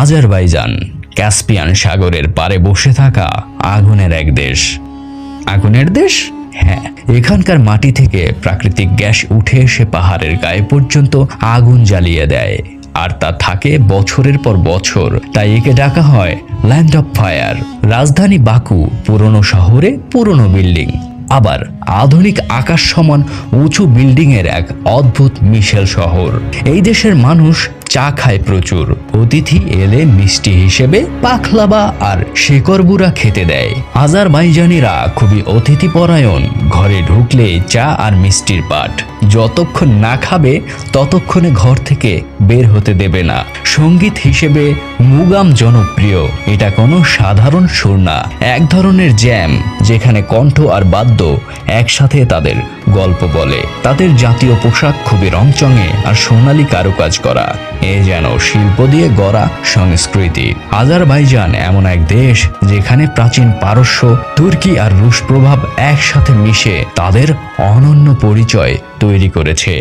Azerbaijan Caspian সাগরের পারে বসে থাকা আগুনের এক দেশ। আগুনের দেশ? হ্যাঁ, এখানকার মাটি থেকে প্রাকৃতিক গ্যাস উঠে এসে পাহাড়ের গায়ে পর্যন্ত আগুন জ্বালিয়ে দেয়, আর তা থাকে বছরের পর বছর। তাই একে ডাকা হয় ল্যান্ড অফ ফায়ার। রাজধানী বাকু পুরনো শহরে পুরনো বিল্ডিং, আবার আধুনিক আকাশ সমান উঁচু বিল্ডিং এর এক অদ্ভুত মিশেল শহর। এই দেশের মানুষ চা খায় প্রচুর, অতিথি এলে মিষ্টি হিসেবে পাখলাবা আর শেকরবুরা খেতে দেয়। আজারবাইজানিরা খুবই অতিথিপরায়ণ, ঘরে ঢুকলে চা আর মিষ্টির পাট। যতক্ষণ না খাবে ততক্ষণে ঘর থেকে বের হতে দেবে না। সঙ্গীত হিসেবে মুগাম জনপ্রিয়। এটা কোনো সাধারণ সুর না, এক ধরনের জ্যাম যেখানে কণ্ঠ আর বাদ্য একসাথে তাদের গল্প বলে। তাদের জাতীয় পোশাক খুবই রংচঙে আর সোনালী কারুকাজ করা, এ যেন শিল্প দিয়ে গড়া সংস্কৃতি। আজারবাইজান এমন এক দেশ যেখানে প্রাচীন পারস্য, তুর্কি আর রুশ প্রভাব একসাথে মিশে তাদের অনন্য পরিচয় তৈরি করেছে।